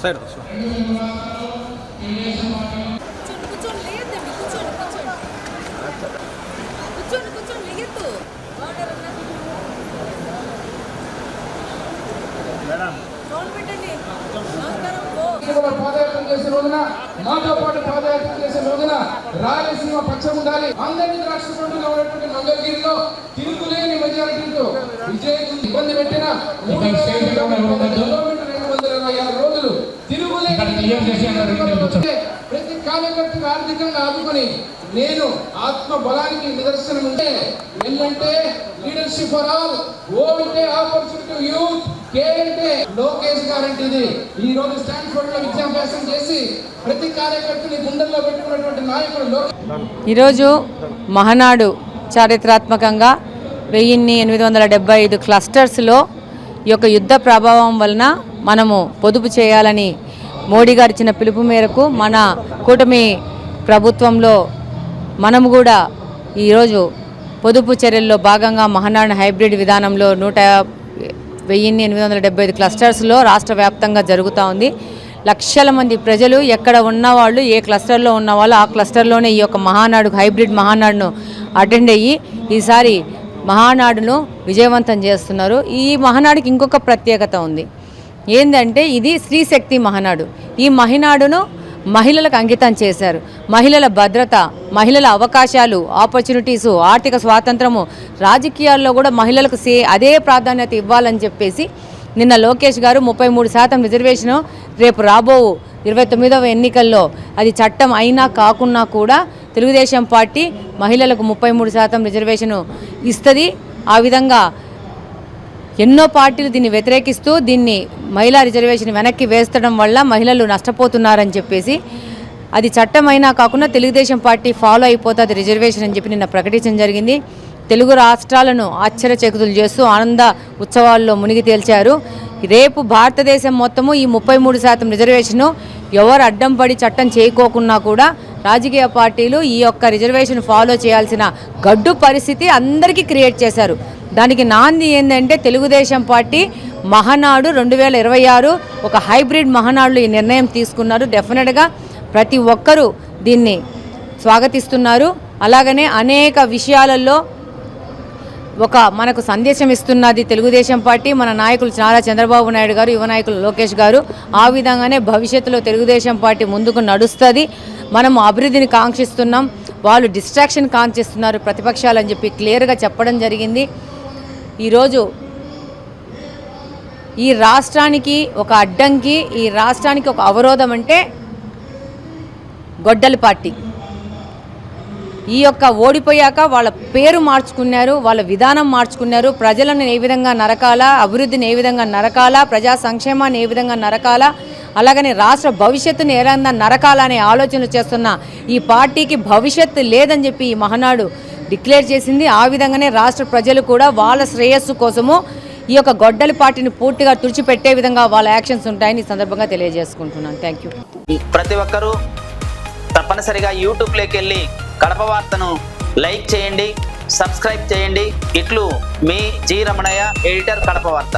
Side పాదయాత్ర చేసే రోజున మాతో పాటు పాదయాత్ర చేసే రోజున రాయలసీమ పచ్చం ఉండాలి. అందరినీ రాష్ట్ర ప్రభుత్వంలో ఉన్నటువంటి మంగళగిరిలో తిరుగులేని మెజారిటీతో విజయ్ ఇబ్బంది పెట్టిన 226 రోజులు తిరుగులేని ప్రతి కార్యకర్తకు ఆర్థికంగా ఆదుకొని నేను ఆత్మ బలానికి నిదర్శనం ఉంటే ఏంటంటే లీడర్షిప్ ఫర్ ఆల్, ఓ అంటే ఆపర్చునిటీ యూత్, కే అంటే లోకేష్ గారంటే ఇది. ఈ రోజు స్టాన్ఫోర్డ్ లో విద్యాభ్యాసం చేసి ప్రతి కార్యకర్తని గుండెల్లో పెట్టుకున్నటువంటి నాయకుడు. ఈరోజు మహానాడు చారిత్రాత్మకంగా 1875 క్లస్టర్స్లో ఈ యొక్క యుద్ధ ప్రభావం వలన మనము పొదుపు చేయాలని మోడీ గారు ఇచ్చిన పిలుపు మేరకు మన కూటమి ప్రభుత్వంలో మనము కూడా ఈరోజు పొదుపు చర్యల్లో భాగంగా మహానాడు హైబ్రిడ్ విధానంలో 1875 క్లస్టర్స్లో రాష్ట్ర వ్యాప్తంగా జరుగుతూ ఉంది. లక్షల మంది ప్రజలు ఎక్కడ ఉన్నవాళ్ళు, ఏ క్లస్టర్లో ఉన్నవాళ్ళు ఆ క్లస్టర్లోనే ఈ యొక్క మహానాడు హైబ్రిడ్ మహానాడును అటెండ్ అయ్యి ఈసారి మహానాడును విజయవంతం చేస్తున్నారు. ఈ మహానాడుకి ఇంకొక ప్రత్యేకత ఉంది. ఏంటంటే ఇది స్త్రీశక్తి మహానాడు. ఈ మహానాడును మహిళలకు అంకితం చేశారు. మహిళల భద్రత, మహిళల అవకాశాలు, ఆపర్చునిటీసు, ఆర్థిక స్వాతంత్రము, రాజకీయాల్లో కూడా మహిళలకు అదే ప్రాధాన్యత ఇవ్వాలని చెప్పేసి నిన్న లోకేష్ గారు 33% రిజర్వేషను రేపు రాబో 29వ ఎన్నికల్లో అది చట్టం అయినా కాకున్నా కూడా తెలుగుదేశం పార్టీ మహిళలకు 33% రిజర్వేషను ఇస్తుంది. ఆ విధంగా ఎన్నో పార్టీలు దీన్ని వ్యతిరేకిస్తూ దీన్ని మహిళా రిజర్వేషన్ వెనక్కి వేస్తడం వల్ల మహిళలు నష్టపోతున్నారని చెప్పేసి అది చట్టమైనా కాకుండా తెలుగుదేశం పార్టీ ఫాలో అయిపోతుంది రిజర్వేషన్ అని చెప్పి నిన్న ప్రకటించడం జరిగింది. తెలుగు రాష్ట్రాలను ఆశ్చర్యచకితులు చేస్తూ ఆనంద ఉత్సవాల్లో మునిగి తేల్చారు. రేపు భారతదేశం మొత్తము ఈ 33% రిజర్వేషను ఎవరు అడ్డం పడి చట్టం చేయకోకున్నా కూడా రాజకీయ పార్టీలు ఈ యొక్క రిజర్వేషన్ ఫాలో చేయాల్సిన గడ్డు పరిస్థితి అందరికీ క్రియేట్ చేశారు. దానికి నాంది ఏంటంటే తెలుగుదేశం పార్టీ మహానాడు 2026 ఒక హైబ్రిడ్ మహానాడులో ఈ నిర్ణయం తీసుకున్నారు. డెఫినెట్గా ప్రతి ఒక్కరూ దీన్ని స్వాగతిస్తున్నారు. అలాగనే అనేక విషయాలలో మనకు సందేశం ఇస్తున్నది తెలుగుదేశం పార్టీ. మన నాయకులు నారా చంద్రబాబు నాయుడు గారు, యువ నాయకులు లోకేష్ గారు. ఆ విధంగానే భవిష్యత్తులో తెలుగుదేశం పార్టీ ముందుకు నడుస్తుంది. మనము అభివృద్ధిని కాంక్షిస్తున్నాం, వాళ్ళు డిస్ట్రాక్షన్ కాంక్షిస్తున్నారు ప్రతిపక్షాలని చెప్పి క్లియర్గా చెప్పడం జరిగింది. ఈరోజు ఈ రాష్ట్రానికి ఒక అడ్డంకి, ఈ రాష్ట్రానికి ఒక అవరోధం అంటే గొడ్డలి పార్టీ. ఈ యొక్క ఓడిపోయాక వాళ్ళ పేరు మార్చుకున్నారు, వాళ్ళ విధానం మార్చుకున్నారు. ప్రజలను ఏ విధంగా నరకాలా, అభివృద్ధిని ఏ విధంగా నరకాలా, ప్రజా సంక్షేమాన్ని ఏ విధంగా నరకాలా, అలాగనే రాష్ట్ర భవిష్యత్తుని ఏ విధంగా నరకాలనే ఆలోచనలు చేస్తున్న ఈ పార్టీకి భవిష్యత్తు లేదని చెప్పి ఈ మహానాడు డిక్లేర్ చేసింది. ఆ విధంగానే రాష్ట్ర ప్రజలు కూడా వాళ్ళ శ్రేయస్సు కోసము ఈ యొక్క గొడ్డలి పార్టీని పూర్తిగా తుడిచిపెట్టే విధంగా వాళ్ళ యాక్షన్స్ ఉంటాయని ఈ సందర్భంగా తెలియజేసుకుంటున్నాను. Thank you. ప్రతి ఒక్కరూ తప్పనిసరిగా యూట్యూబ్లోకి వెళ్ళి కడప వార్తను లైక్ చేయండి, సబ్స్క్రైబ్ చేయండి. ఇట్లు మీ జి రమణయ్య, ఎడిటర్, కడప వార్త.